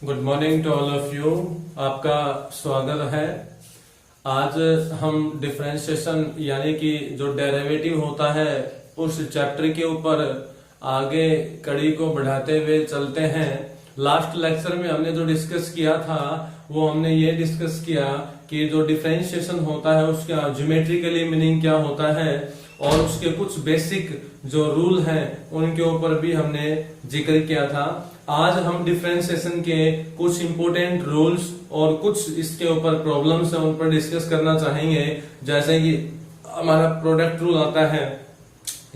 Good morning to all of you. आपका स्वागत है। आज हम डिफरेंशिएशन यानी कि जो डेरिवेटिव होता है उस चैप्टर के ऊपर आगे कड़ी को बढ़ाते हुए चलते हैं। लास्ट लेक्चर में हमने जो डिस्कस किया था वो हमने ये डिस्कस किया कि जो डिफरेंशिएशन होता है उसका ज्योमेट्रिकली मीनिंग क्या होता है और उसके कुछ बेसिक जो रूल हैं उनके ऊपर भी हमने जिक्र किया था। आज हम डिफरेंशिएशन के कुछ इंपॉर्टेंट रूल्स और कुछ इसके ऊपर प्रॉब्लम्स हैं उन पर डिस्कस करना चाहेंगे। जैसे कि हमारा प्रोडक्ट रूल आता है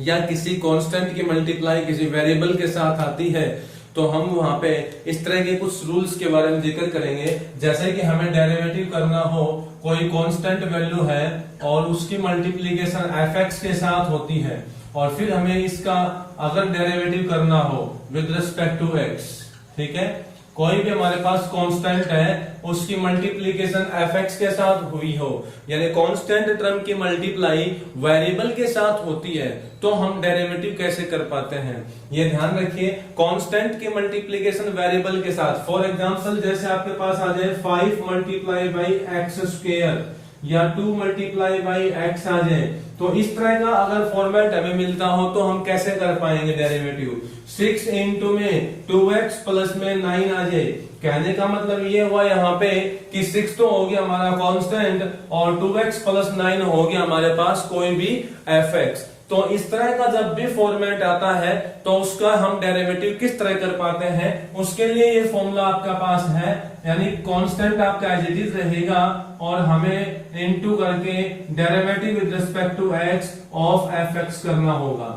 या किसी कांस्टेंट की मल्टीप्लाई किसी वेरिएबल के साथ आती है तो हम वहां पे इस तरह के कुछ रूल्स के बारे में जिक्र करेंगे। जैसे कि हमें डेरिवेटिव करना हो, कोई कांस्टेंट वैल्यू है और उसकी मल्टीप्लिकेशन fx के साथ होती है और फिर हमें इसका अगर डेरिवेटिव करना हो विद रिस्पेक्ट टू x, ठीक है, कोई भी हमारे पास कांस्टेंट है उसकी मल्टीप्लिकेशन fx के साथ हुई हो यानी कांस्टेंट टर्म की मल्टीप्लाई वेरिएबल के साथ होती है तो हम डेरिवेटिव कैसे कर पाते हैं ये ध्यान रखिए। कांस्टेंट की मल्टीप्लिकेशन वेरिएबल के साथ, फॉर एग्जांपल जैसे आपके पास आ जाए 5 मल्टीप्लाई बाई एक्स स्क्वायर या 2 मल्टीप्लाई बाई एक्स आ जाए तो इस तरह का अगर फॉर्मेट हमें मिलता हो तो हम कैसे कर पाएंगे डेरिवेटिव। 6 इंटू में 2x प्लस में 9 आ जाए। कहने का मतलब ये हुआ यहाँ पे कि 6 तो हो गया हमारा कांस्टेंट और 2x प्लस 9 हो गया हमारे पास कोई भी fx। तो इस तरह का जब भी फॉर्मेट आता है तो उसका हम डेरिवेटिव किस तरह कर पाते हैं उसके लिए ये फॉर्मूला आपका पास है, यानी कांस्टेंट आपका एज इट इज रहेगा और हमें इनटू करके derivative with respect to x of fx करना होगा।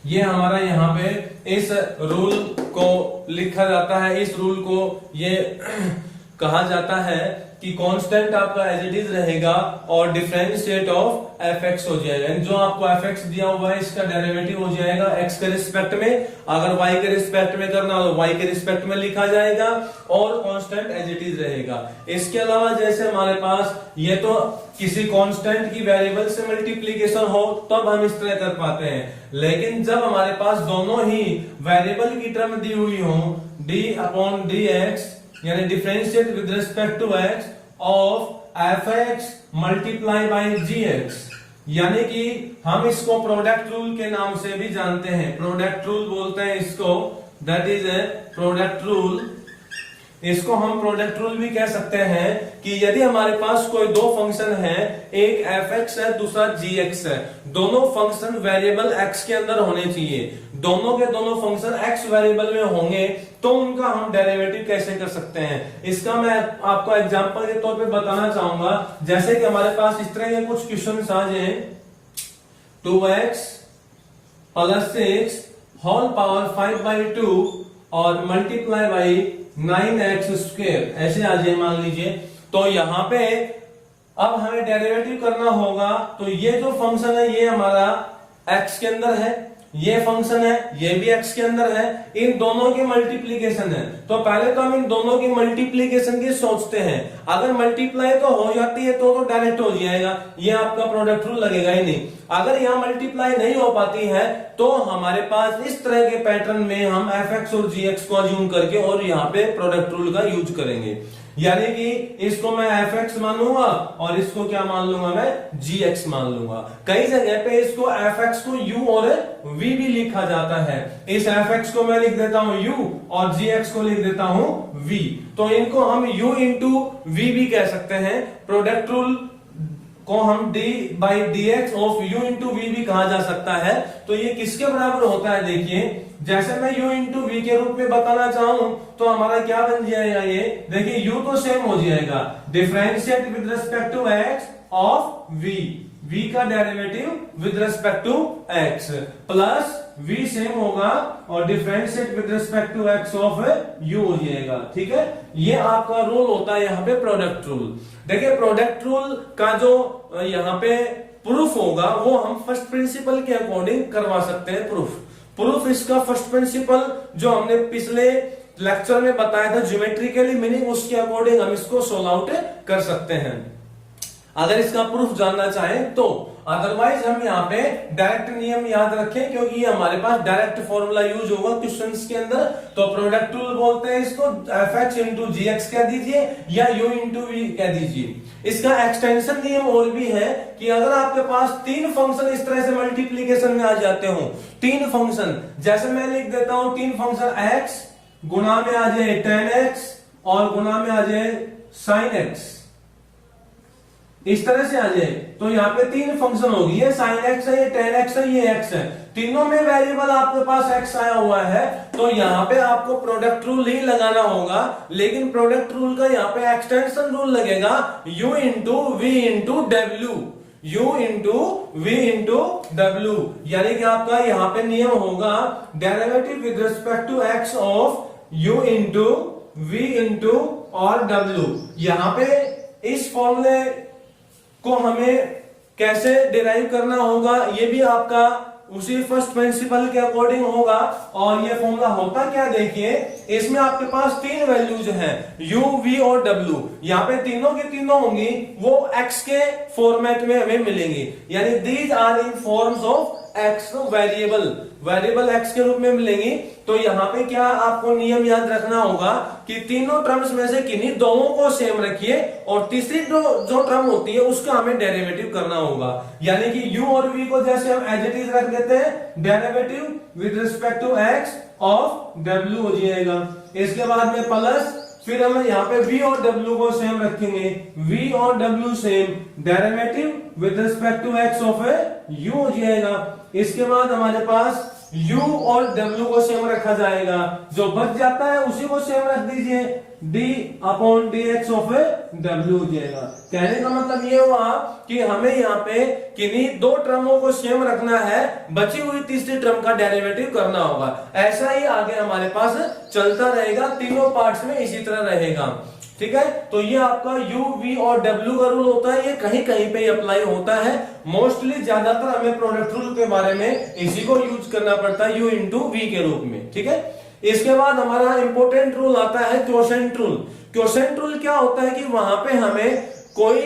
ये हमारा यहाँ पे इस रूल को लिखा जाता है, इस रूल को ये कहा जाता है कि कांस्टेंट आपका एज इट इज रहेगा और डिफरेंशिएट ऑफ fx हो जाएगा। जो आपको fx दिया हुआ है इसका डेरिवेटिव हो जाएगा x के रिस्पेक्ट में, अगर y के रिस्पेक्ट में करना हो तो y के रिस्पेक्ट में लिखा जाएगा और कांस्टेंट एज इट इज रहेगा। इसके अलावा जैसे हमारे पास ये तो किसी कांस्टेंट की वेरिएबल से मल्टीप्लिकेशन हो तब हम इस तरह कर पाते हैं, लेकिन जब हमारे पास दोनों ही वेरिएबल की टर्म दी हुई हो d अपॉन dx यानी differentiate with respect to x of fx multiply by gx, यानी कि हम इसको प्रोडक्ट रूल के नाम से भी जानते हैं। प्रोडक्ट रूल बोलते हैं इसको, that is a product rule. इसको हम प्रोडक्ट रूल भी कह सकते हैं कि यदि हमारे पास कोई दो फंक्शन है, एक fx है दूसरा gx है, दोनों फंक्शन वेरिएबल x के अंदर होने चाहिए, दोनों के दोनों फंक्शन x वेरिएबल में होंगे तो उनका हम डेरिवेटिव कैसे कर सकते हैं इसका मैं आपको एग्जांपल के तौर पे बताना चाहूंगा। जैसे कि हमारे पास इस तरह के कुछ क्वेश्चन आ जाए 2x प्लस 6 होल पावर 5/2 और मल्टीप्लाई बाई 9x स्क्वायर ऐसे आ जाए मान लीजिए। तो यहाँ पे अब हमें डेरिवेटिव करना होगा तो ये जो फंक्शन है ये हमारा x के अंदर है, ये फंक्शन है ये भी x के अंदर है, इन दोनों की मल्टीप्लिकेशन है। तो पहले तो हम इन दोनों की मल्टीप्लिकेशन की सोचते हैं, अगर मल्टीप्लाई तो हो जाती है तो डायरेक्ट हो जाएगा, ये आपका प्रोडक्ट रूल लगेगा ही नहीं। अगर यहाँ मल्टीप्लाई नहीं हो पाती है तो हमारे पास इस तरह के पैटर्न में हम fx और gx को अज्यूम करके और यहाँ पे प्रोडक्ट रूल का यूज करेंगे, यानी कि इसको मैं fx मान लूंगा और इसको क्या मान लूंगा मैं gx मान लूंगा। कई जगह पे इसको fx को u और v भी लिखा जाता है, इस fx को मैं लिख देता हूं u और gx को लिख देता हूं v, तो इनको हम u इंटू v भी कह सकते हैं। प्रोडक्ट रूल को हम d by dx of u into v भी कहा जा सकता है। तो ये किसके बराबर होता है देखिए, जैसे मैं u इंटू v के रूप में बताना चाहूं तो हमारा क्या बन जाएगा, ये देखिए u तो सेम हो जाएगा differentiate with respect to x of v का derivative with respect to x plus v same होगा और differentiate with respect to x of u हो जाएगा। ठीक है, ये आपका रूल होता है यहाँ पे प्रोडक्ट रूल। देखिए प्रोडक्ट रूल का जो यहाँ पे प्रूफ होगा वो हम फर्स्ट प्रिंसिपल के अकॉर्डिंग करवा सकते हैं। प्रूफ इसका फर्स्ट प्रिंसिपल जो हमने पिछले लेक्चर में बताया था ज्योमेट्रिकली मीनिंग, उसके अकॉर्डिंग हम इसको सोल्व आउट कर सकते हैं। अगर इसका प्रूफ जानना चाहें तो। अदरवाइज हम यहाँ पे डायरेक्ट नियम याद रखें, क्योंकि ये हमारे पास डायरेक्ट फॉर्मूला यूज होगा क्वेश्चंस के अंदर। तो प्रोडक्ट रूल बोलते हैं इसको, fx इंटू जी एक्स कह दीजिए या u इंटू वी कह दीजिए। इसका एक्सटेंशन नियम और भी है कि अगर आपके पास तीन फंक्शन इस तरह से मल्टीप्लीकेशन में आ जाते हो, तीन फंक्शन, जैसे मैं लिख देता हूं तीन फंक्शन x गुना में आ जाए tan x और गुना में आ जाए sin x, इस तरह से आ जाए, तो यहाँ पे तीन फंक्शन होगी, ये sin x है, ये tan x है, ये x है, तीनों में वेरिएबल आपके पास x आया हुआ है, तो यहाँ पे आपको प्रोडक्ट रूल ही लगाना होगा। लेकिन प्रोडक्ट रूल का यहाँ पे एक्सटेंशन रूल लगेगा u into V into W, u into V into W, यानी कि आपका यहाँ पे नियम होगा derivative with respect to x of u into V into और w। यहाँ पे इस फॉर्मूले को हमें कैसे डिराइव करना होगा, ये भी आपका उसी फर्स्ट प्रिंसिपल के अकॉर्डिंग होगा। और ये फॉर्मूला होता क्या, देखिए इसमें आपके पास तीन वैल्यूज हैं u, v और w। यहाँ पे तीनों की तीनों होंगी वो x के फॉर्मेट में हमें मिलेंगी, यानी these are in forms of x, variable x के रूप में मिलेंगी। तो यहाँ पे क्या आपको नियम याद रखना होगा कि तीनों टर्म्स में से किन्हीं दोनों को सेम रखिए और तीसरी जो टर्म होती है उसका हमें डेरिवेटिव करना होगा, यानी कि u और v को जैसे हम एज इट इज रख देते हैं, derivative with respect to x of w हो जाएगा। इसके बाद में प्लस, फिर हम यहाँ पे v और w को सेम रखेंगे, v और w same, derivative with respect to x of u हो जाएगा। इसके बाद हमारे पास u और w को सेम रखा जाएगा, जो बच जाता है उसी को सेम रख दीजिए, d upon dx of w हो जाएगा। कहने का मतलब ये हुआ कि हमें यहाँ पे किन्हीं दो टर्मों को सेम रखना है, बची हुई तीसरी टर्म का डेरिवेटिव करना होगा। ऐसा ही आगे हमारे पास चलता रहेगा, तीनों पार्ट्स में इसी तरह रहेगा, ठीक है। तो ये आपका u, v और w का रूल होता है, ये कहीं कहीं पे अप्लाई होता है, मोस्टली ज्यादातर हमें प्रोडक्ट रूल के बारे में इसी को यूज करना पड़ता है u इंटू वी के रूप में, ठीक है। इसके बाद हमारा इंपॉर्टेंट रूल आता है क्वोशेंट रूल। क्वोशेंट रूल क्या होता है कि वहां पे हमें कोई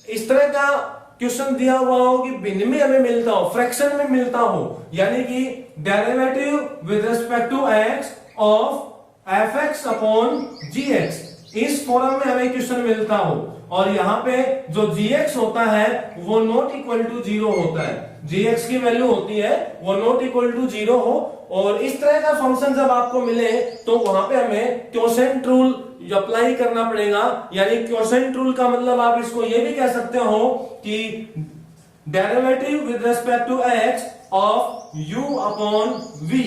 इस तरह का क्वेश्चन दिया हुआ हो कि भिन्न में हमें मिलता हो, फ्रैक्शन में मिलता हो, यानी कि derivative with respect to x of fx upon gx, इस फॉर्म में हमें क्वेश्चन मिलता हो और यहाँ पे जो gx होता है वो नॉट इक्वल टू 0 होता है, gx की वैल्यू होती है वो नॉट इक्वल टू 0 हो। और इस तरह का फंक्शन जब आपको मिले तो वहां पे हमें क्वोशेंट रूल अप्लाई करना पड़ेगा, यानी क्वोशेंट रूल का मतलब आप इसको ये भी कह सकते हो कि derivative with respect to x of u upon v,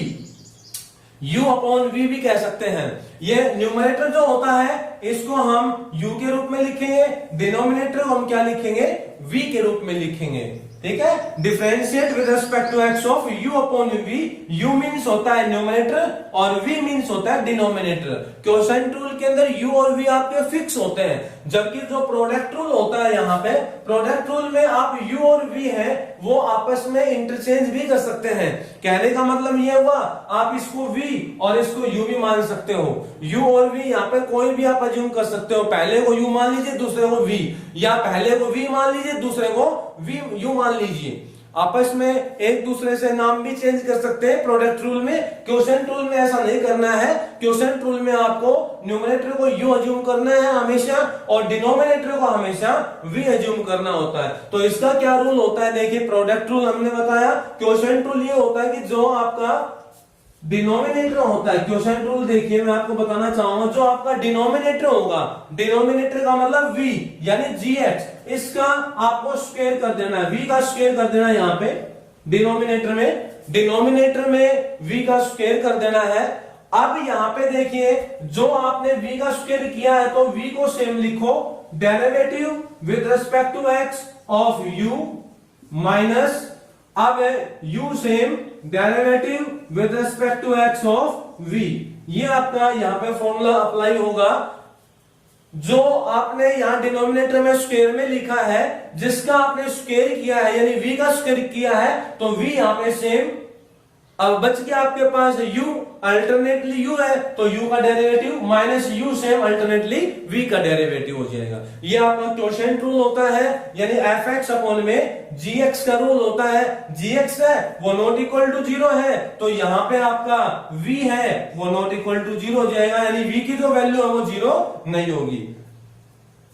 u upon v भी कह सकते हैं। ये न्यूमरेटर जो होता है इसको हम u के रूप में लिखेंगे, डिनोमिनेटर को हम क्या लिखेंगे, v के रूप में लिखेंगे, ठीक है। Differentiate with respect to x of u upon v, u means होता है न्यूमरेटर और v मींस होता है डिनोमिनेटर। क्वोशेंट रूल के अंदर u और v आपके फिक्स होते हैं, जबकि जो प्रोडक्ट रूल होता है यहाँ पे, प्रोडक्ट रूल में आप u और v है वो आपस में इंटरचेंज भी कर सकते हैं। कहने का मतलब ये हुआ आप इसको v और इसको u भी मान सकते हो, u और v यहाँ पे कोई भी आप अज्यूम कर सकते हो, पहले को u मान लीजिए दूसरे को v, या पहले को v मान लीजिए दूसरे को u मान लीजिए, आपस में एक दूसरे से नाम भी चेंज कर सकते हैं प्रोडक्ट रूल में। क्वोशेंट रूल में ऐसा नहीं करना है, क्वोशेंट रूल में आपको न्यूमरेटर को u अज्यूम करना है हमेशा और डिनोमिनेटर को हमेशा v अज्यूम करना होता है। तो इसका क्या रूल होता है, देखिए प्रोडक्ट रूल हमने बताया, क्वोशेंट रूल ये होता है कि जो आपका डिनोमिनेटर होता है, क्वोशेंट रूल देखिए मैं आपको बताना चाहूंगा, जो आपका डिनोमिनेटर होगा, डिनोमिनेटर का मतलब v यानी gx, इसका आपको स्क्वायर कर देना है, v का स्क्वायर कर देना है यहाँ पे डिनोमिनेटर में v का स्क्वायर कर देना है। अब यहाँ पे देखिए जो आपने v का स्क्वायर किया है तो v को सेम लिखो, derivative with respect to x of u minus, अब u same derivative with respect to x of v, ये आपका यहाँ पे फॉर्मूला अप्लाई होगा। जो आपने यहाँ डिनोमिनेटर में स्क्वायर में लिखा है, जिसका आपने स्क्वायर किया है यानी v का स्क्वायर किया है, तो v यहाँ पे सेम अब बच गया आपके पास u, अल्टरनेटली u है तो u का derivative minus u same alternately v का डेरिवेटिव हो जाएगा। ये आपका क्वोशिएंट रूल होता है, यानी fx अपॉन में gx का रूल होता है। gx है वो नॉट इक्वल टू 0 है तो यहां पे आपका v है वो नॉट इक्वल टू 0 हो जाएगा, यानी v की जो वैल्यू है वो 0 नहीं होगी।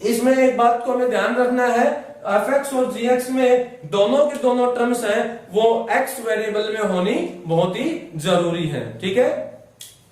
इसमें एक बात को हमें ध्यान रखना है, fx और gx में दोनों के दोनों टर्म्स हैं वो x वेरिएबल में होनी बहुत ही जरूरी है। ठीक है,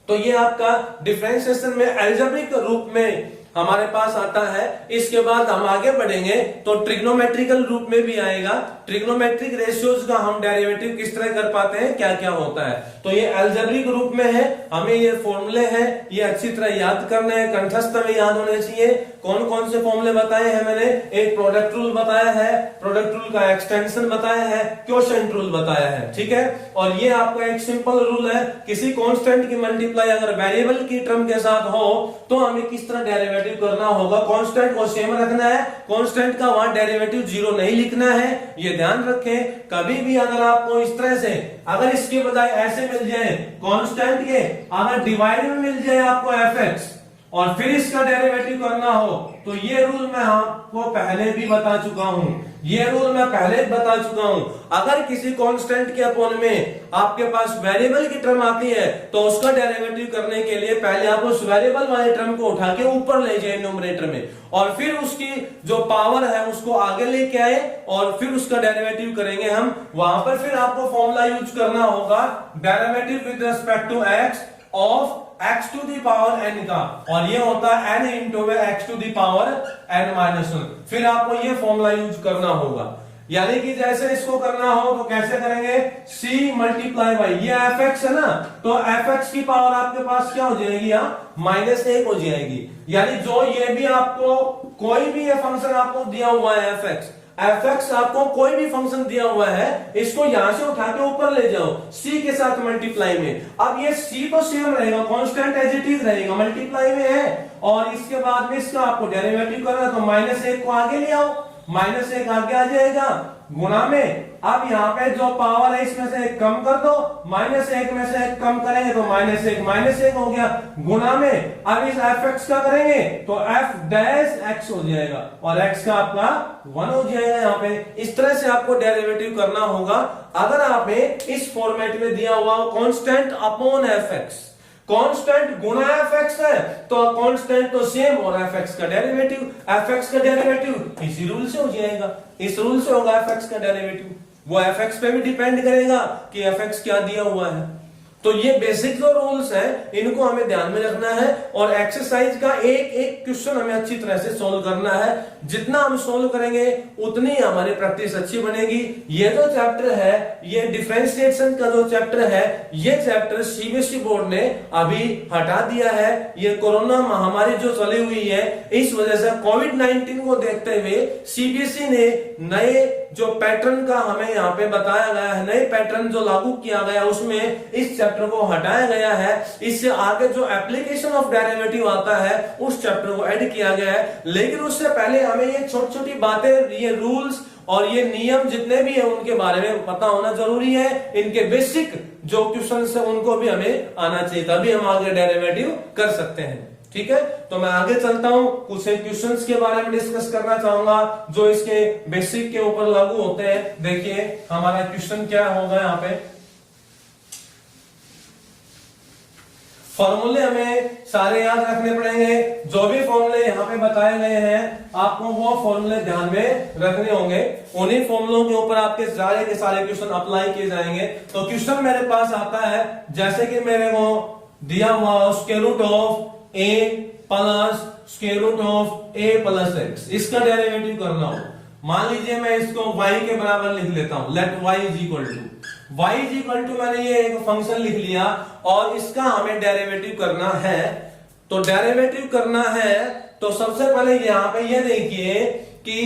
तो ये आपका डिफरेंशिएशन में अलजेब्रिक रूप में हमारे पास आता है। इसके बाद हम आगे बढ़ेंगे तो ट्रिग्नोमेट्रिकल रूप में भी आएगा। ट्रिग्नोमेट्रिक रेशियोज का हम डेरिवेटिव किस तरह कर पाते हैं, क्या क्या होता है, तो ये अलजेब्रिक रूप में है। हमें ये फॉर्मूले हैं ये अच्छी तरह याद करने हैं, कंठस्थ में याद होने चाहिए। कौन कौन से फॉर्मूले बताए हैं मैंने, एक प्रोडक्ट रूल बताया है, प्रोडक्ट रूल का एक्सटेंशन बताया है, क्वोशिएंट रूल बताया है। ठीक है, और ये आपका एक सिंपल रूल है, किसी कांस्टेंट की मल्टीप्लाई अगर वेरिएबल की टर्म के साथ हो तो हमें किस तरह डेरिवेटिव करना होगा। कांस्टेंट को सेम रखना है, कांस्टेंट का वहां डेरिवेटिव 0 नहीं लिखना है, ये ध्यान रखें। कभी भी अगर आपको इस तरह से अगर इसके बजाय ऐसे मिल जाए कांस्टेंट के अगर डिवाइड में मिल जाए आपको fx और फिर इसका डेरिवेटिव करना हो तो ये रूल मैं आपको पहले भी बता चुका हूं, ये रूल मैं पहले बता चुका हूं। अगर किसी कांस्टेंट के अपॉन में आपके पास वेरिएबल की टर्म आती है तो उसका डेरिवेटिव करने के लिए पहले आप उस वेरिएबल वाले टर्म को उठा के ऊपर ले जाए न्यूमरेटर में और फिर उसकी जो पावर है उसको आगे लेके आए और फिर उसका डेरिवेटिव करेंगे हम। वहां पर फिर आपको फॉर्मूला यूज करना होगा derivative with respect to x of x to the power n का, और ये होता है n into x to the power n minus 1। फिर आपको ये फॉर्मूला यूज करना होगा, यानी कि जैसे इसको करना हो तो कैसे करेंगे, c मल्टीप्लाई बाई ये fx है ना, तो fx की पावर आपके पास क्या हो जाएगी, यहाँ -1 हो जाएगी। यानी जो ये भी आपको कोई भी ये फंक्शन आपको दिया हुआ है fx आपको कोई भी फंक्शन दिया हुआ है, इसको यहां से उठा के ऊपर ले जाओ c के साथ मल्टीप्लाई में। अब ये c तो सेम रहेगा, कांस्टेंट एज इट इज रहेगा, मल्टीप्लाई में है, और इसके बाद में इसका आपको डेरिवेटिव करना तो -1 को आगे ले आओ, -1 आगे आ जाएगा गुणा में। अब यहाँ पे जो पावर है इसमें से 1 कम कर दो, -1 में से 1 कम करेंगे तो -1 हो गया गुणा में। अब इस fx का करेंगे तो f डैश x हो जाएगा और x का आपका 1 हो जाएगा यहाँ पे। इस तरह से आपको डेरिवेटिव करना होगा। अगर आपने इस फॉर्मेट में दिया हुआ कांस्टेंट अपॉन fx, कांस्टेंट गुणा fx है तो कांस्टेंट तो सेम और fx का डेरिवेटिव इसी रूल से हो जाएगा, इस रूल से होगा fx का डेरिवेटिव। वो fx पे भी डिपेंड करेगा कि fx क्या दिया हुआ है। तो ये बेसिक जो रूल्स हैं इनको हमें ध्यान में रखना है और एक्सरसाइज का एक एक क्वेश्चन हमें अच्छी तरह से सोल्व करना है। जितना हम सोल्व करेंगे उतनी हमारी प्रैक्टिस अच्छी बनेगी। ये जो चैप्टर है, ये डिफरेंशिएशन का जो चैप्टर है, ये चैप्टर सीबीएसई बोर्ड ने अभी हटा दिया है। ये कोरोना महामारी जो चली हुई है, इस वजह से कोविड-19 को देखते हुए सीबीएसई ने नए जो पैटर्न का हमें यहाँ पे बताया गया है, नए पैटर्न जो लागू किया गया उसमें इस चैप्टर को हटाया गया है। इससे आगे जो एप्लीकेशन ऑफ डेरिवेटिव आता है उस चैप्टर को ऐड किया गया है। लेकिन उससे पहले हमें ये छोटी छोटी बातें, ये रूल्स और ये नियम जितने भी है उनके बारे में पता होना जरूरी है। इनके बेसिक जो क्वेश्चंस है उनको भी हमें आना चाहिए, तभी हम आगे डेरिवेटिव कर सकते हैं। ठीक है, तो मैं आगे चलता हूं, कुछ क्वेश्चंस के बारे में डिस्कस करना चाहूंगा जो इसके बेसिक के ऊपर लागू होते हैं। देखिए हमारा क्वेश्चन क्या होगा, यहाँ पे फॉर्मूले हमें सारे याद रखने पड़ेंगे। जो भी फॉर्मूले यहाँ पे बताए गए हैं आपको वो फॉर्मूले ध्यान में रखने होंगे। उन्हीं फॉर्मूलों के ऊपर आपके सारे के सारे क्वेश्चन अप्लाई किए जाएंगे। तो क्वेश्चन मेरे पास आता है जैसे कि मेरे को दिया हुआ square root of a plus square root of a plus x, इसका डेरिवेटिव करना हो। मान लीजिए मैं इसको y के बराबर लिख लेता हूं, let y is equal to मैंने ये एक फंक्शन लिख लिया और इसका हमें डेरिवेटिव करना है। तो डेरिवेटिव करना है तो सबसे पहले यहाँ पे ये देखिए कि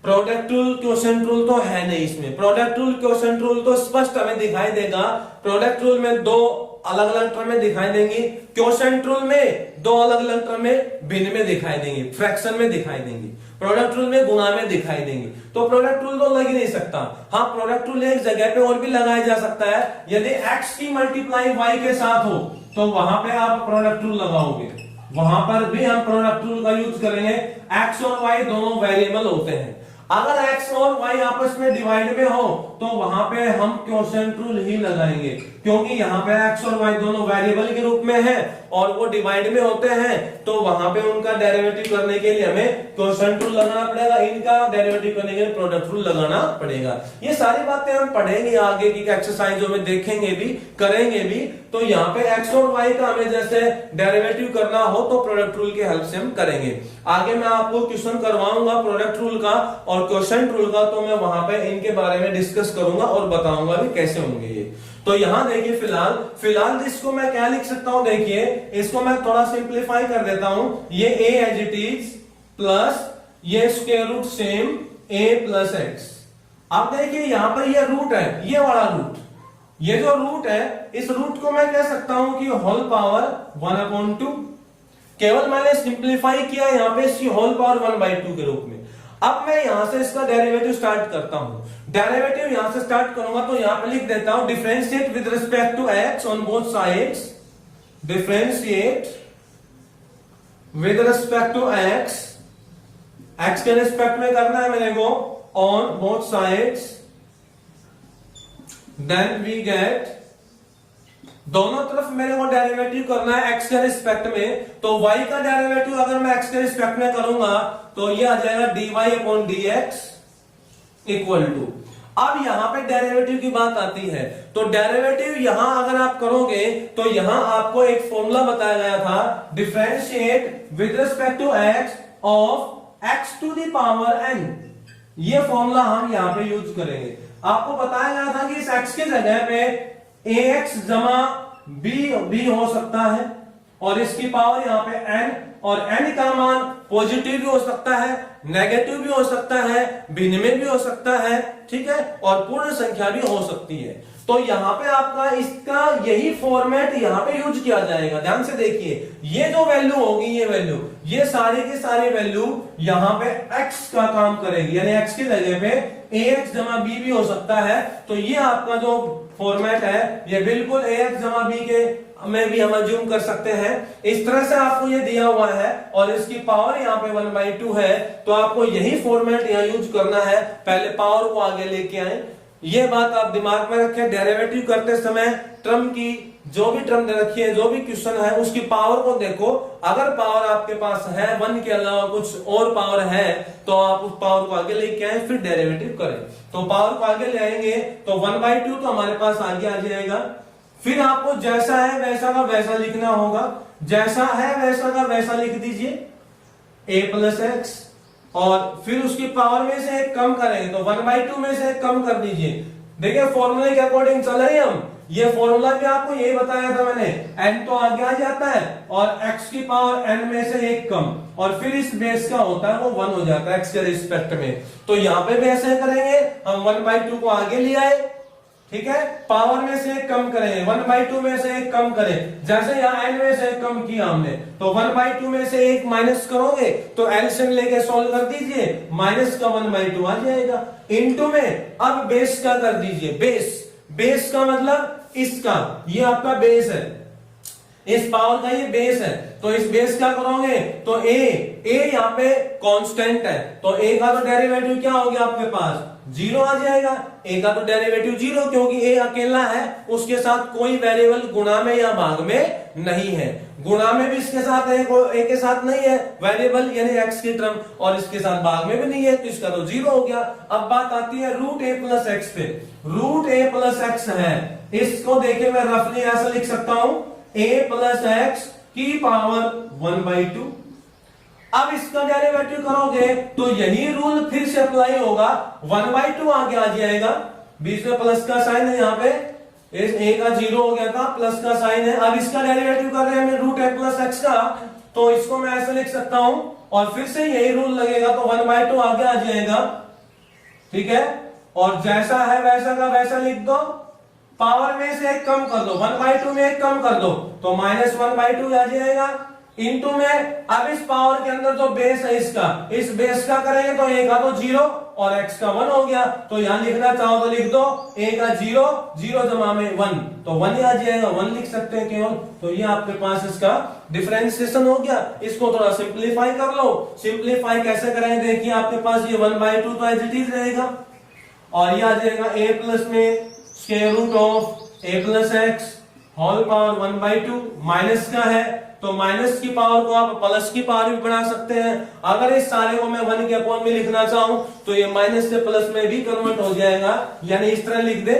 प्रोडक्ट रूल क्वोशिएंट रूल तो है नहीं इसमें। प्रोडक्ट रूल क्वोशिएंट रूल तो स्पष्ट हमें दिखाई देगा। प्रोडक्ट रूल में दो अलग अलग टर्म में दिखाई देंगी, क्वोशिएंट रूल में दो अलग अलग टर्म में भिन्न में दिखाई देंगी, फ्रैक्शन में दिखाई देंगी। प्रोडक्ट रूल में गुणा में दिखाई देंगे, तो प्रोडक्ट रूल तो लग ही नहीं सकता। हाँ, प्रोडक्ट रूल एक जगह पे और भी लगाया जा सकता है, यदि x की मल्टीप्लाई y के साथ हो तो वहां पे आप प्रोडक्ट रूल लगाओगे, वहां पर भी हम प्रोडक्ट रूल का यूज करेंगे। x और y दोनों वेरिएबल होते हैं, अगर x और y आपस में डिवाइड में हो तो वहां पे हम क्वोशिएंट रूल ही लगाएंगे, क्योंकि यहाँ पे x और y दोनों वेरिएबल के रूप में है और वो डिवाइड में होते हैं, तो वहां पे उनका डेरिवेटिव करने के लिए हमें क्वोशिएंट रूल लगाना पड़ेगा, इनका डेरिवेटिव करने के लिए प्रोडक्ट रूल लगाना पड़ेगा। ये सारी बातें हम पढ़ेंगे आगे की एक्सरसाइजों में, देखेंगे भी, करेंगे भी। तो यहाँ पे x और y का हमें जैसे डेरिवेटिव करना हो तो प्रोडक्ट रूल की हेल्प से हम करेंगे। आगे मैं आपको क्वेश्चन करवाऊंगा प्रोडक्ट रूल का और क्वोशिएंट रूल का, तो मैं वहां पे इनके बारे में डिस्कस करूंगा और बताऊंगा भी कैसे होंगे ये। तो यहां देखिए फिलहाल इसको मैं क्या लिख सकता हूं, देखिए इसको मैं थोड़ा सिंप्लीफाई कर देता हूं। ये a as it is plus ये square root same a plus x. अब देखिए यहां पर ये रूट है, ये वाला रूट, ये जो रूट है इस रूट को मैं कह सकता हूं कि होल पावर 1/2। केवल मैंने सिंप्लीफाई किया यहां पे इसकी होल पावर 1/2 के रूप में। अब मैं यहां से इसका डेरिवेटिव स्टार्ट करता हूं, डेरिवेटिव यहां से स्टार्ट करूंगा तो यहां पे लिख देता हूं differentiate with respect to x on both sides, differentiate with respect to x के रिस्पेक्ट में करना है मेरे को, on both sides, then we get, दोनों तरफ मेरे को डेरिवेटिव करना है x के रिस्पेक्ट में, तो y का डेरिवेटिव अगर मैं x के रिस्पेक्ट में करूंगा तो ये आ जाएगा dy/dx इक्वल टू। अब यहां पे डेरिवेटिव की बात आती है, तो डेरिवेटिव यहां अगर आप करोगे तो यहां आपको एक फॉर्मूला बताया गया था, differentiate with respect to x of x to the power n। ये फॉर्मूला हम यहां पे यूज करेंगे। आपको बताया गया था कि इस x के जगह पे ax जमा b हो सकता है और इसकी पावर यहां पे n, और n का मान पॉजिटिव भी हो सकता है, नेगेटिव भी हो सकता है, भिन्न में भी हो सकता है, ठीक है, और पूर्ण संख्या भी हो सकती है। तो यहाँ पे आपका इसका यही फॉर्मेट यहाँ पे यूज किया जाएगा। ध्यान से देखिए, ये जो वैल्यू होगी, ये वैल्यू, ये सारी की सारी वैल्यू यहाँ पे x का काम करेगी, यानी x की जगह पे ax जमा b भी हो सकता है। तो ये आपका जो फॉर्मेट है ये बिल्कुल ax जमा b के में भी हम अज्यूम कर सकते हैं। इस तरह से आपको ये दिया हुआ है और इसकी पावर यहाँ पे 1/2 है, तो आपको यही फॉर्मेट यहाँ यूज करना है। पहले पावर को आगे लेके आए, ये बात आप दिमाग में रखें। डेरिवेटिव करते समय टर्म की जो भी टर्म दे रखी है, जो भी क्वेश्चन है, उसकी पावर को देखो। अगर पावर आपके पास है 1 के अलावा कुछ और पावर है तो आप उस पावर को आगे लेके आए, फिर डेरिवेटिव करें। तो पावर को आगे ले आएंगे तो 1/2 तो हमारे पास आगे आ जाएगा। फिर आपको जैसा है वैसा का वैसा लिखना होगा, जैसा है वैसा का वैसा लिख दीजिए a प्लस एक्स, और फिर उसकी पावर में से एक कम करेंगे तो 1/2 में से एक कम कर दीजिए। देखिए फॉर्मूले के अकॉर्डिंग चल रहे हैं हम। ये फॉर्मूला भी आपको यही बताया था मैंने, n तो आगे आ जाता है और x की पावर n में से एक कम, और फिर इस बेस का होता है वो 1 हो जाता है x के रिस्पेक्ट में। तो यहाँ पे भी ऐसे करेंगे, हम 1/2 को आगे ले आए, ठीक है, पावर में से एक कम करें, 1/2 में से एक कम करें। जैसे यहाँ n में से एक कम किया हमने, तो 1/2 में से एक माइनस करोगे तो एलसीएम लेके सॉल्व कर दीजिए, माइनस का 1/2 आ जाएगा। इनटू में अब बेस का कर दीजिए, बेस का मतलब इसका, ये आपका बेस है, इस पावर का ये बेस है, तो इस बेस क्या करोगे तो a यहाँ पे कांस्टेंट है, तो a का तो डेरिवेटिव क्या हो गया आपके पास 0 आ जाएगा। a का तो डेरिवेटिव 0, क्योंकि a अकेला है, उसके साथ कोई वेरिएबल गुणा में या भाग में नहीं है। गुणा में भी इसके साथ a के साथ नहीं है वेरिएबल, यानी x की टर्म, और इसके साथ भाग में भी नहीं है, तो इसका तो 0 हो गया। अब बात आती है रूट a प्लस एक्स पे। रूट a प्लस एक्स है, इसको देखिए मैं रफली ऐसा लिख सकता हूं a प्लस एक्स की पावर 1/2। अब इसका डेरिवेटिव करोगे तो यही रूल फिर से अप्लाई होगा, 1/2 आगे आ जाएगा, बीच में प्लस का साइन है, यहाँ पे इस a का 0 हो गया था, प्लस का साइन है। अब इसका डेरिवेटिव कर रहे हैं रूट a प्लस एक्स का, तो इसको मैं ऐसे लिख सकता हूं, और फिर से यही रूल लगेगा, तो 1/2 आगे आ जाएगा, ठीक है, और जैसा है वैसा का वैसा लिख दो, पावर में से एक कम कर दो, 1/2 में एक कम कर दो, तो -1/2 आ जाएगा। इंटू में अब इस पावर के अंदर जो बेस है इसका, इस बेस का करेंगे तो a का तो 0 और x का 1 हो गया। तो यहां लिखना चाहो तो लिख दो a का 0, 0 जमा में 1, तो 1 ही आ जाएगा, 1 लिख सकते हैं केवल। तो ये आपके पास इसका डिफरेंशिएशन हो गया। इसको थोड़ा सिंप्लीफाई कर लो। सिंप्लीफाई कैसे करेंगे देखिए, आपके पास ये 1/2 तो एज इट इज रहेगा और ये आ जाएगा a प्लस में square root of a plus x whole power 1/2, minus का है तो माइनस की पावर को आप प्लस की पावर भी बना सकते हैं। अगर इस सारे को मैं 1 के अपॉन में लिखना चाहूं तो ये माइनस से प्लस में भी कन्वर्ट हो जाएगा, यानी इस तरह लिख दे,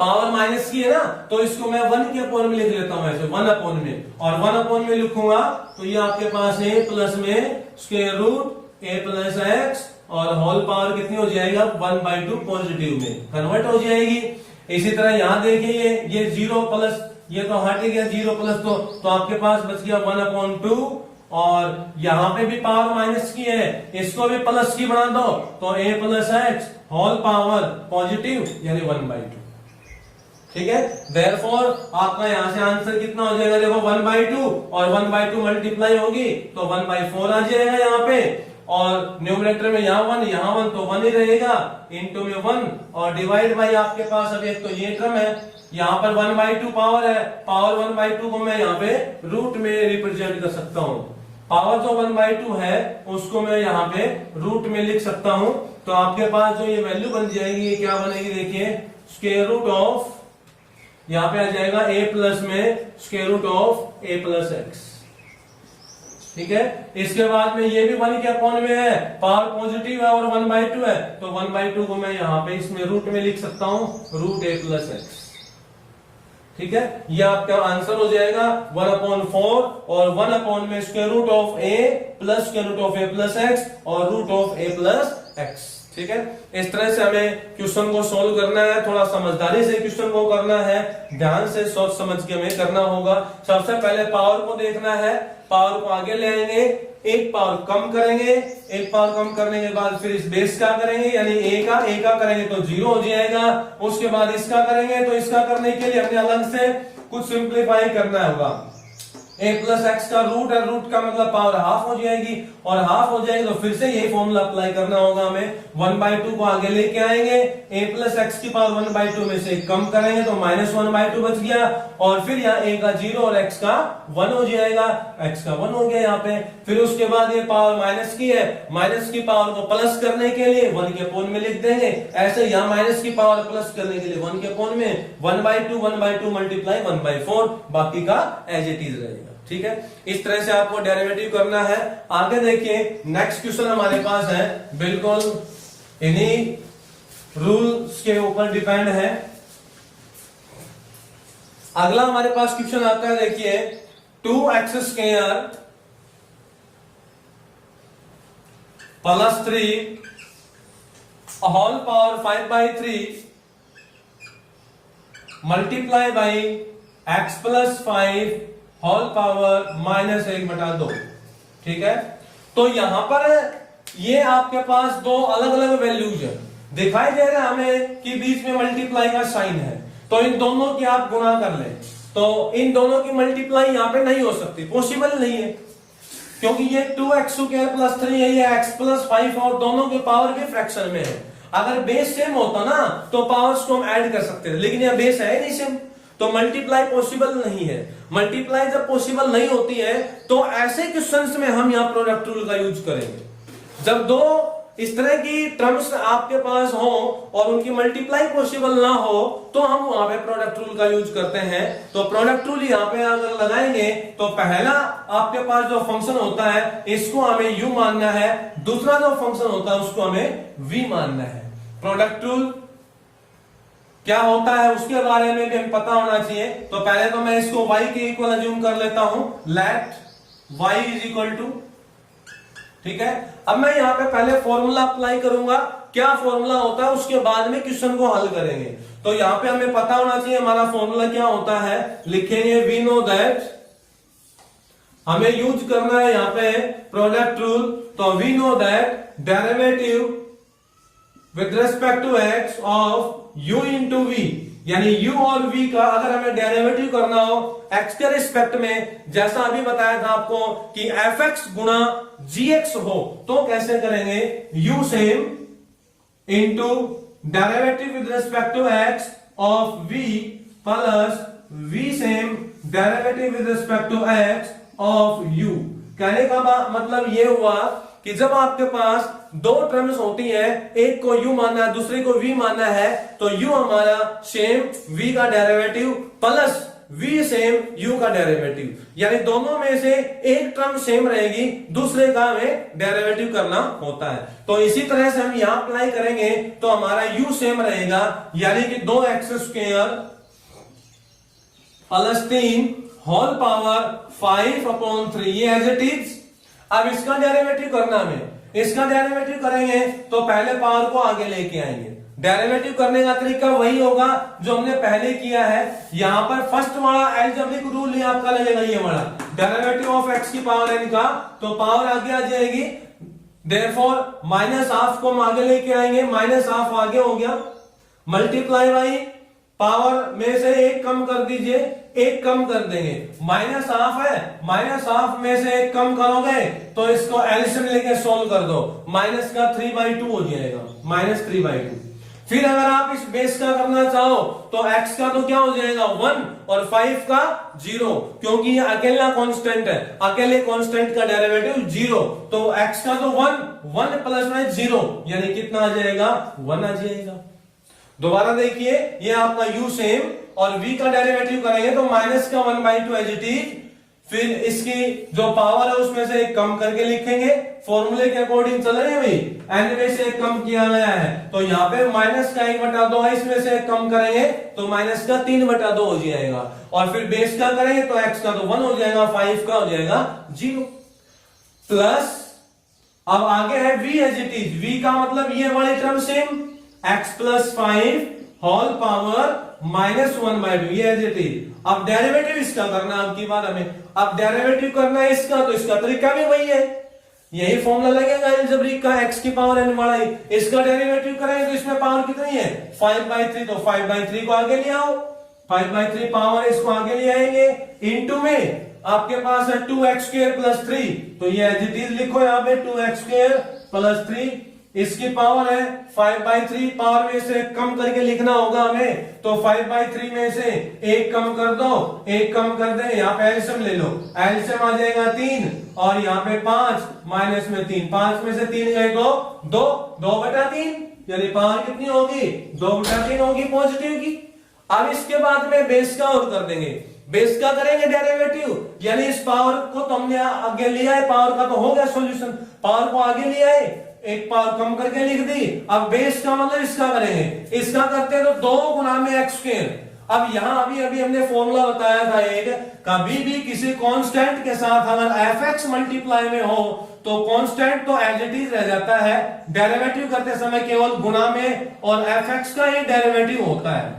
पावर माइनस की है ना तो इसको मैं 1 के अपॉन में लिख लेता हूं ऐसे 1 अपॉन में, और 1 अपॉन में लिखूंगा तो ये आपके पास है प्लस में square root a plus x और होल पावर कितनी हो जाएगा 1/2 पॉजिटिव में कन्वर्ट हो जाएगी। इसी तरह यहां देखिए ये 0 प्लस ये तो हट गया 0 प्लस, तो आपके पास बच गया 1/2 और यहां पे भी पावर माइनस की है, इसको भी प्लस की बना दो तो a plus x whole power positive यानी 1/2। ठीक है, देयरफॉर आपका यहां से आंसर कितना हो जाएगा, देखो 1/2 और 1/2 मल्टीप्लाई होगी तो 1/4 आ जाएगा यहाँ पे, और न्यूमरेटर में यहाँ 1 तो 1 ही रहेगा, इनटू में 1 और डिवाइड बाई आपके पास अब एक तो ये टर्म है, यहाँ पर 1/2 पावर है, पावर 1/2 को मैं यहाँ पे रूट में रिप्रेजेंट कर सकता हूँ। पावर जो 1/2 है उसको मैं यहाँ पे रूट में लिख सकता हूँ। तो आपके पास जो ये वैल्यू बन जाएगी ये क्या बनेगी देखिए, स्क्वायर रूट ऑफ यहाँ पे आ जाएगा a प्लस में square root of a plus x. ठीक है, इसके बाद में ये भी 1 के अपॉन में है, पावर पॉजिटिव है और 1/2 है तो 1/2 को मैं यहाँ पे इसमें रूट में लिख सकता हूँ रूट a प्लस एक्स। ठीक है, ये आपका आंसर हो जाएगा 1/4 और 1 अपॉन में square root of a plus square root of a plus x और root of a plus x. ठीक है, इस तरह से हमें क्वेश्चन को सोल्व करना है, थोड़ा समझदारी से क्वेश्चन को करना है, ध्यान से सोच समझ के हमें करना होगा। सबसे पहले पावर को देखना है, पावर को आगे ले आएंगे, एक पावर कम करेंगे, एक पावर कम करने के बाद फिर इस बेस का करेंगे यानी a का करेंगे तो 0 हो जाएगा, उसके बाद इसका करेंगे तो इसका करने के लिए हमें अलग से कुछ सिंप्लीफाई करना होगा। a प्लस एक्स का रूट है, रूट का मतलब पावर हाफ हो जाएगी और हाफ हो जाएगी तो फिर से यही फॉर्मूला अप्लाई करना होगा हमें। 1/2 को आगे लेके आएंगे, a प्लस एक्स की पावर 1/2 में से कम करेंगे तो -1/2 बच गया, और फिर यहाँ a का 0 और x का 1 हो जाएगा, x का 1 हो गया यहाँ पे। फिर उसके बाद ये पावर माइनस की है, माइनस की पावर को प्लस करने के लिए 1 के अपॉन में लिख देंगे, ऐसे यहाँ माइनस की पावर प्लस करने के लिए 1 के अपॉन में 1/2 मल्टीप्लाई 1/4, बाकी का एज इट इज रहेगा। ठीक है, इस तरह से आपको डेरिवेटिव करना है। आगे देखिए नेक्स्ट क्वेश्चन हमारे पास है, बिल्कुल इन्हीं रूल्स के ऊपर डिपेंड है। अगला हमारे पास क्वेश्चन आता है, देखिए 2x square plus 3 whole power 5/3 multiply by x plus 5 whole power -1/2। ठीक है, तो यहां पर ये आपके पास दो अलग अलग वैल्यूज है, दिखाई दे रहा है हमें कि बीच में मल्टीप्लाई का साइन है, तो इन दोनों की आप गुणा कर लें, तो इन दोनों की मल्टीप्लाई यहां पे नहीं हो सकती, पॉसिबल नहीं है, क्योंकि ये 2x² प्लस 3 है, ये x प्लस 5 और दोनों के पावर के फ्रैक्शन में है। अगर बेस सेम होता ना तो पावर्स को हम ऐड कर सकते थे, लेकिन यह बेस है नहीं सेम, तो मल्टीप्लाई पॉसिबल नहीं है। मल्टीप्लाई जब पॉसिबल नहीं होती है तो ऐसे क्वेश्चंस में हम यहाँ प्रोडक्ट रूल का यूज करेंगे। जब दो इस तरह की टर्म्स आपके पास हो और उनकी मल्टीप्लाई पॉसिबल ना हो तो हम वहां पे प्रोडक्ट रूल का यूज करते हैं। तो प्रोडक्ट रूल यहाँ पे अगर लगाएंगे तो पहला आपके पास जो फंक्शन होता है इसको हमें u मानना है, दूसरा जो फंक्शन होता है उसको हमें v मानना है। प्रोडक्ट रूल क्या होता है उसके बारे में भी हमें पता होना चाहिए। तो पहले तो मैं इसको y के इक्वल अज्यूम कर लेता हूं, let y is equal to, ठीक है। अब मैं यहाँ पे पहले फॉर्मूला अप्लाई करूंगा, क्या फॉर्मूला होता है उसके बाद में क्वेश्चन को हल करेंगे। तो यहाँ पे हमें पता होना चाहिए हमारा फॉर्मूला क्या होता है, लिखेंगे वी नो दैट, हमें यूज करना है यहाँ पे प्रोडक्ट रूल। तो we know that derivative with respect to x of u into v यानी u और v का अगर हमें डेरिवेटिव करना हो x के रिस्पेक्ट में, जैसा अभी बताया था आपको कि fx गुणा gx हो, तो कैसे करेंगे, u same into derivative with respect to x of v plus v same derivative with respect to x of u। कहने का मतलब ये हुआ कि जब आपके पास दो टर्म्स होती हैं, एक को u मानना है दूसरे को v मानना है, तो u हमारा सेम v का derivative plus v same u का डेरिवेटिव, यानी दोनों में से एक टर्म सेम रहेगी, दूसरे का हमें डेरिवेटिव करना होता है। तो इसी तरह से हम यहां अप्लाई करेंगे तो हमारा u सेम रहेगा, यानी कि 2x² प्लस 3 होल पावर 5/3, ये एज इट इज। अब इसका डेरिवेटिव करना हमें, इसका डेरिवेटिव करेंगे तो पहले पावर को आगे लेके आएंगे। डेरिवेटिव करने का तरीका वही होगा जो हमने पहले किया है। यहां पर फर्स्ट वाला अलजेब्रिक रूल ही आपका लगेगा, ये वाला डेरिवेटिव ऑफ x की पावर n का, तो पावर आगे आ जाएगी, देयरफॉर माइनस हाफ को हम आगे लेके आएंगे, माइनस हाफ आगे हो गया, मल्टीप्लाई बाई पावर में से एक कम कर दीजिए, एक कम कर देंगे, माइनस हाफ है, माइनस हाफ में से एक कम करोगे तो इसको एलसीएम लेके सॉल्व कर दो, माइनस का 3/2 हो जाएगा, -3/2। फिर अगर आप इस बेस का करना चाहो तो x का तो क्या हो जाएगा 1 और 5 का 0, क्योंकि ये अकेला कांस्टेंट है, अकेले कांस्टेंट का डेरिवेटिव 0, तो x का तो 1 प्लस में 0, यानी कितना आ जाएगा 1 आ जाएगा। दोबारा देखिए, ये आपका u सेम और v का डेरिवेटिव करेंगे तो माइनस का 1/2 एज इट इज, फिर इसकी जो पावर है उसमें से एक कम करके लिखेंगे, फॉर्मूले के अकॉर्डिंग चल रहे हैं भाई, n में से एक कम किया गया है, तो यहाँ पे माइनस का 1/2 है, इसमें से एक कम करेंगे तो माइनस का 3/2 हो जाएगा, और फिर बेस का करेंगे तो x का तो 1 हो जाएगा, 5 का हो जाएगा 0, प्लस अब आगे है v as it is, v का मतलब ये वाली term same, x plus 5 whole power -1/2, ये एज इट इज। अब डेरिवेटिव इसका करना, अब की बात हमें अब डेरिवेटिव करना है इसका, तो इसका तरीका भी वही है, यही फॉर्मूला लगेगा अलजेब्रिक का, x की पावर n वाला ही, इसका डेरिवेटिव करेंगे तो इसमें पावर कितनी है 5/3, तो 5/3 को आगे ले आओ, 5/3 पावर इसको आगे ले आएंगे, इनटू में आपके पास है 2x² + 3, तो ये एज इट इज लिखो यहाँ पे 2x² + 3, इसकी पावर है 5/3, पावर में से कम करके लिखना होगा हमें, तो 5/3 में से एक कम कर दो, एक कम कर दे, यहाँ पे एलसीएम ले लो, एलसीएम आ जाएगा 3 और यहाँ पे 5 माइनस में 3, 5 में से 3 गए तो 2/3, यानी पावर कितनी होगी 2/3 होगी पॉजिटिव की। अब इसके बाद में बेस का और कर देंगे, बेस का करेंगे डेरिवेटिव, यानी इस पावर को तो हमने आगे लिया है, पावर का तो हो गया सॉल्यूशन, पावर को आगे लिया है, एक पावर कम करके लिख दी, अब बेस का मतलब इसका करेंगे, इसका करते हैं तो 2 गुना में x²। अब यहां अभी हमने फॉर्मूला बताया था एक, कभी भी किसी कांस्टेंट के साथ अगर fx मल्टीप्लाई में हो तो कांस्टेंट तो एज इट इज रह जाता है, डेरिवेटिव करते समय केवल गुना में और fx का ही डेरिवेटिव होता है,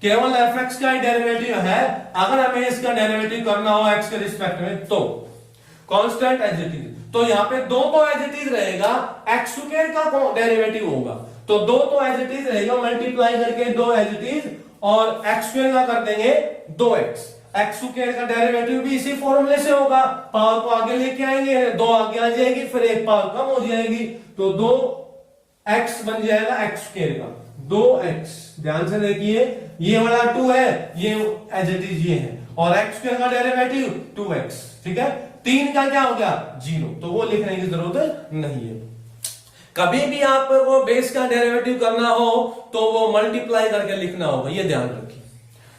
केवल fx का ही डेरिवेटिव है। अगर हमें इसका डेरिवेटिव करना हो x के रिस्पेक्ट में तो कांस्टेंट एज इट इज, तो यहाँ पे 2 तो एज इट इज रहेगा, x² का डेरिवेटिव होगा तो 2 तो एज इट इज रहेगा, मल्टीप्लाई करके 2 एज इट इज, और x² का कर देंगे 2x, x² का डेरिवेटिव भी इसी फॉर्मूले से होगा, पावर को आगे लेके आएंगे, 2 आगे आ जाएगी, फिर एक पावर कम हो जाएगी, तो 2x बन जाएगा x² का 2x। ध्यान से देखिए, ये वाला 2 है, ये एज इट इज ये है, और x² का डेरिवेटिव 2x, ठीक है, 3 का क्या हो गया 0, तो वो लिखने की जरूरत नहीं है। कभी भी आपको बेस का डेरिवेटिव करना हो तो वो मल्टीप्लाई करके लिखना होगा, ये ध्यान रखिए।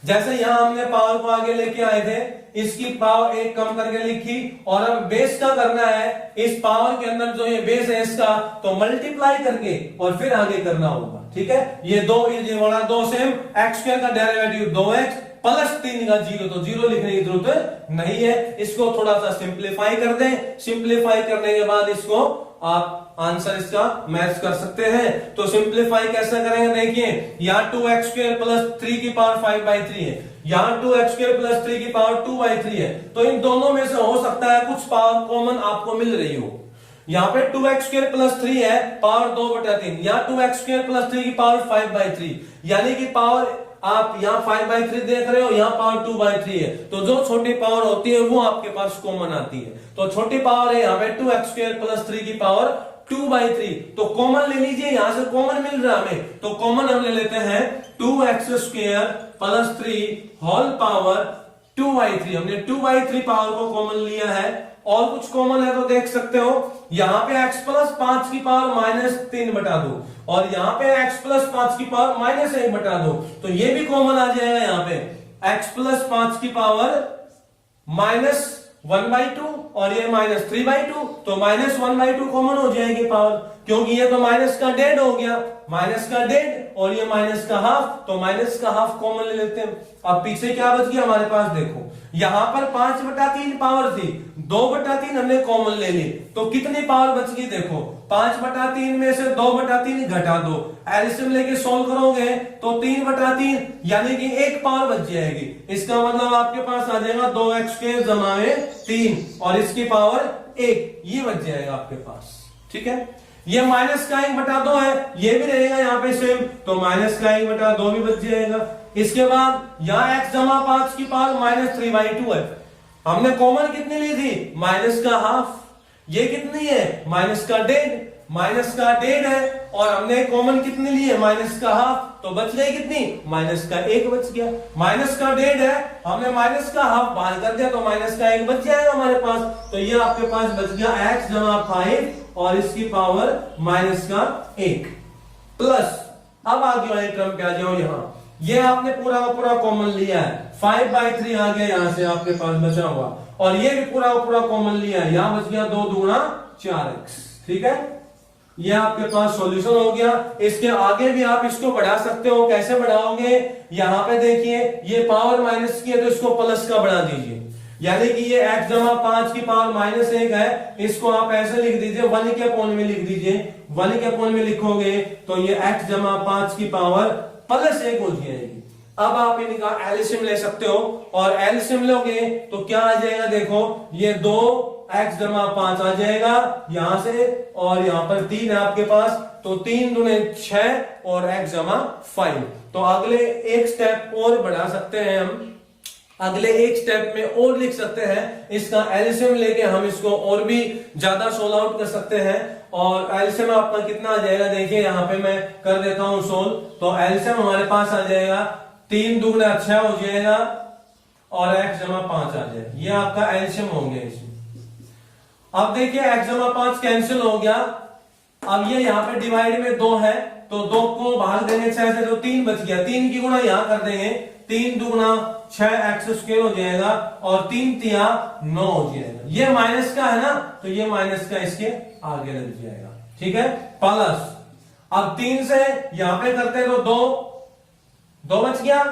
जैसे यहां हमने पावर को आगे लेके आए थे, इसकी पावर एक कम करके लिखी, और अब बेस का करना है, इस पावर के अंदर जो ये बेस है इसका तो मल्टीप्लाई करके और फिर आगे करना होगा, ठीक है। ये 2 ये वाला 2 सेम, x² का डेरिवेटिव 2x प्लस 3 का 0, तो 0 लिखने की जरूरत नहीं है, इसको थोड़ा सा सिंप्लीफाई कर दें, सिंप्लीफाई करने के बाद इसको आप आंसर इसका मैच कर सकते हैं। तो सिंप्लीफाई कैसे करेंगे देखिए, यहाँ 2x² + 3 की पावर 5/3 है, यहाँ 2x² + 3 की पावर 2/3 है, तो इन दोनों में से हो सकता है कुछ पावर कॉमन आपको मिल रही हो। यहाँ पे 2x² + 3 है, पावर 2/3, यहाँ 2x² + 3 की पावर 5/3, यानी कि पावर आप यहाँ 5/3 देख रहे हो, यहाँ पावर 2/3 है, तो जो छोटी पावर होती है वो आपके पास कॉमन आती है। तो छोटी पावर है यहाँ पे 2x² + 3 की पावर 2/3, तो कॉमन ले लीजिए, यहां से कॉमन मिल रहा है हमें, तो कॉमन हम ले लेते हैं 2x² + 3 होल पावर 2/3। हमने 2/3 पावर को कॉमन लिया है। और कुछ कॉमन है तो देख सकते हो, यहाँ पे x + 5 की पावर -3/2 और यहाँ पे x + 5 की पावर -1/2, तो ये भी कॉमन आ जाएगा। यहाँ पे x + 5 की पावर -1/2 और ये -3/2, तो -1/2 कॉमन हो जाएगी पावर, क्योंकि ये तो माइनस का डेढ़ हो गया, माइनस का डेढ़ और ये माइनस का हाफ, तो माइनस का हाफ कॉमन ले लेते हैं। अब पीछे क्या बच गया हमारे पास, देखो यहां पर 5/3 पावर थी, 2/3 हमने कॉमन ले ली, तो कितनी पावर बच गई, देखो 5/3 में से 2/3 घटा दो, एलसीएम लेके सोल्व करोगे तो 3/3 यानी कि 1 पावर बच जाएगी। इसका मतलब आपके पास आ जाएगा 2x² = 3 और इसकी पावर 1, ये बच जाएगा आपके पास। ठीक है, ये -1/2 है, ये भी रहेगा यहाँ पे सेम, तो -1/2 भी बच जाएगा। इसके बाद यहाँ x जमा 5 की पावर -3/2 है, हमने कॉमन कितनी ली थी, माइनस का हाफ, ये कितनी है माइनस का डेढ़ है, और हमने कॉमन कितनी ली है माइनस का हाफ, तो बच गई कितनी माइनस का 1 बच गया। माइनस का डेढ़ है, हमने माइनस का हाफ बाहर कर दिया तो माइनस का 1 बच जाएगा हमारे पास, तो ये आपके पास बच गया x जमा 5 और इसकी पावर -1 प्लस। अब आगे वाले टर्म पे आ जाओ, यहाँ ये आपने पूरा का पूरा कॉमन लिया है, 5/3 आ गया यहां से आपके पास बचा हुआ, और ये भी पूरा का पूरा कॉमन लिया है, यहां बच गया 2 दूना 4x। ठीक है, ये आपके पास सॉल्यूशन हो गया। इसके आगे भी आप इसको बढ़ा सकते हो, कैसे बढ़ाओगे, यहां पे देखिए ये पावर माइनस की है तो इसको प्लस का बढ़ा दीजिए, यानी कि ये x जमा 5 की पावर -1 है, इसको आप ऐसे लिख दीजिए 1 के अपॉन में लिख दीजिए, 1 के अपॉन में लिखोगे तो ये x जमा 5 की पावर +1 हो जाएगी। अब आप इनका एलसीएम ले सकते हो, और एलसीएम लोगे तो क्या आ जाएगा, देखो ये 2x जमा 5 आ जाएगा यहां से, और यहां पर 3 है आपके पास, तो 3 दूने 6 और x जमा 5। तो अगले एक स्टेप और बढ़ा सकते हैं हम, अगले एक स्टेप में और लिख सकते हैं, इसका एलसीएम लेके हम इसको और भी ज्यादा सोल्व आउट कर सकते हैं। और एलसीएम आपका कितना आ जाएगा, देखिए यहाँ पे मैं कर देता हूं सोल्व, तो एलसीएम हमारे पास आ जाएगा 3 दूना 6 हो जाएगा और x जमा 5 आ जाएगा, ये आपका एलसीएम हो गया इसमें। अब देखिए x जमा 5 कैंसिल हो गया, अब ये यहाँ पे डिवाइड में 2 है, तो 2 को बाहर देंगे 6 से तो 3 बच गया, 3 की गुणा यहाँ कर देंगे, 3 दूना 6x² हो जाएगा और 3 तिया 9 हो जाएगा। ये माइनस का है ना, तो ये माइनस का इसके आगे लग जाएगा। ठीक है, प्लस अब 3 से यहां पे करते तो 2 बच गया,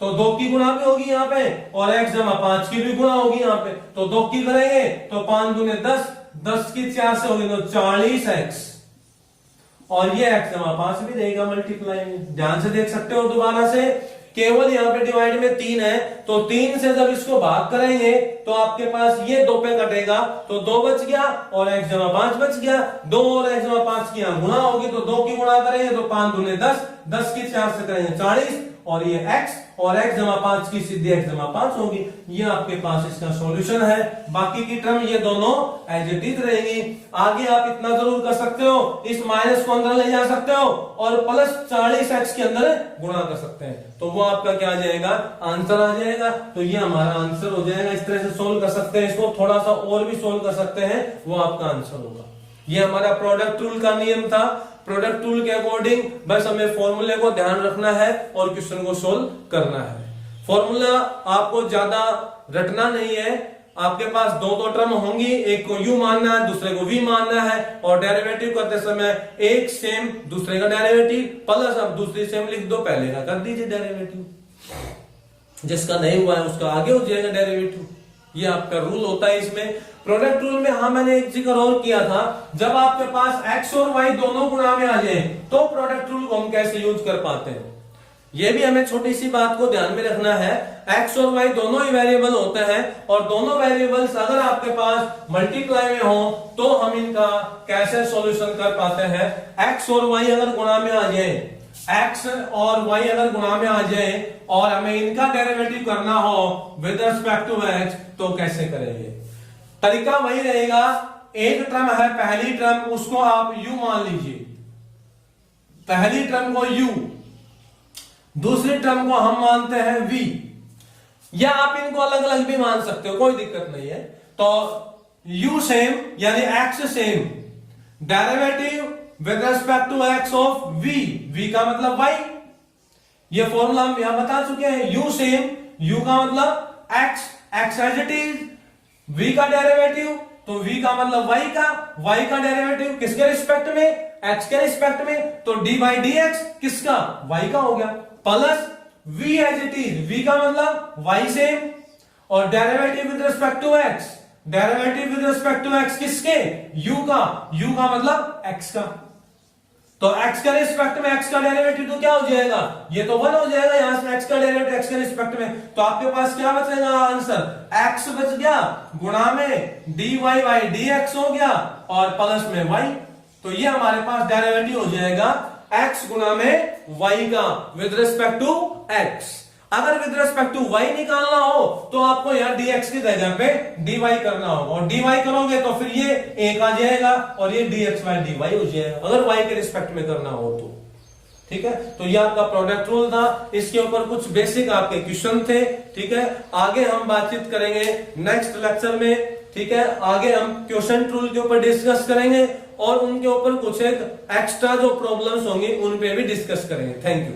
तो 2 की गुणा भी होगी यहाँ पे, और x जमा 5 की भी गुणा होगी यहाँ पे, तो 2 की करेंगे तो 5 दूने 10, 10 की 4 से होगी तो 40x, और ये x जमा 5 भी देगा मल्टीप्लाई में। ध्यान से देख सकते हो, दोबारा से केवल यहाँ पे डिवाइड में 3 है, तो 3 से जब इसको भाग करेंगे तो आपके पास ये 2 पे कटेगा, तो 2 बच गया और x जमा 5 बच गया, 2 और x जमा 5 की यहाँ गुणा होगी, तो 2 की गुणा करेंगे तो 5 दूने 10, 10 की 4 से करेंगे 40, और ये x और x जमा 5 की सीधी x जमा 5 होगी। ये आपके पास इसका सॉल्यूशन है, बाकी की टर्म ये दोनों एज इट इज रहेंगी। आगे आप इतना जरूर कर सकते हो, इस माइनस को अंदर ले जा सकते हो और प्लस 40x के अंदर गुणा कर सकते हैं, तो वो आपका क्या आ जाएगा, आंसर आ जाएगा। तो ये हमारा आंसर हो जाएगा। इस तरह से सोल्व कर सकते हैं, इसको थोड़ा सा और भी सोल्व कर सकते हैं, वो आपका आंसर होगा। ये हमारा प्रोडक्ट रूल का नियम था। प्रोडक्ट रूल के अकॉर्डिंग बस हमें फॉर्मूले को ध्यान रखना है और क्वेश्चन को सोल्व करना है। फॉर्मूला आपको ज्यादा रटना नहीं है, आपके पास दो टर्म होंगी, एक को u मानना है, दूसरे को v मानना है, और डेरिवेटिव करते समय एक सेम दूसरे का डेरिवेटिव प्लस अब दूसरी सेम लिख दो, पहले का कर दीजिए डेरिवेटिव, जिसका नहीं हुआ है उसका आगे हो जाएगा डेरिवेटिव। ये आपका रूल होता है इसमें। प्रोडक्ट रूल में हाँ मैंने एक जिक्र और किया था, जब आपके पास x और y दोनों गुणा में आ जाए तो प्रोडक्ट रूल को हम कैसे यूज कर पाते हैं, ये भी हमें छोटी सी बात को ध्यान में रखना है। x और y दोनों ही वेरिएबल होते हैं, और दोनों वेरिएबल्स अगर आपके पास मल्टीप्लाई में हो तो हम इनका कैसे सॉल्यूशन कर पाते हैं। x और y अगर गुणा में आ जाए, x और y अगर गुणा में आ जाए और हमें इनका डेरिवेटिव करना हो विद रिस्पेक्ट टू x तो कैसे करेंगे? तरीका वही रहेगा, एक टर्म है पहली टर्म, उसको आप u मान लीजिए, पहली टर्म को u, दूसरी टर्म को हम मानते हैं v, या आप इनको अलग अलग भी मान सकते हो, कोई दिक्कत नहीं है। तो u सेम यानी x same, derivative with respect to x of v, v का मतलब y, ये फॉर्मूला हम यहां बता चुके हैं। u सेम, u का मतलब x, x as it is, v का डेरिवेटिव तो v का मतलब y का, y का डेरिवेटिव किसके रिस्पेक्ट में? x के रिस्पेक्ट में, तो d बाई डी एक्स किसका? y का हो गया, plus v as it is, v का मतलब y सेम, और derivative with respect to x, derivative with respect to x किसके? u का, u का मतलब x का, तो x के रिस्पेक्ट में x का डेरिवेटिव तो क्या हो जाएगा? ये तो 1 हो जाएगा, यहां से x का डेरिवेटिव x के रिस्पेक्ट में, तो आपके पास क्या बचेगा आंसर? x बच गया, गुणा में dy बाई dx हो गया, और प्लस में y, तो ये हमारे पास डेरिवेटिव हो जाएगा x गुणा में y का विद रिस्पेक्ट टू x। अगर विद रिस्पेक्ट टू y निकालना हो तो आपको यहाँ dx की जगह पे dy करना होगा, और dy करोगे तो फिर ये एक आ जाएगा और ये dx बाई dy हो जाएगा, अगर y के रिस्पेक्ट में करना हो तो। ठीक है, तो ये आपका प्रोडक्ट रूल था, इसके ऊपर कुछ बेसिक आपके क्वेश्चन थे। ठीक है, आगे हम बातचीत करेंगे नेक्स्ट लेक्चर में। ठीक है, आगे हम क्वेश्चन रूल के ऊपर डिस्कस करेंगे और उनके ऊपर कुछ एक एक्स्ट्रा जो प्रॉब्लम्स होंगी उन पे भी डिस्कस करेंगे। Thank you.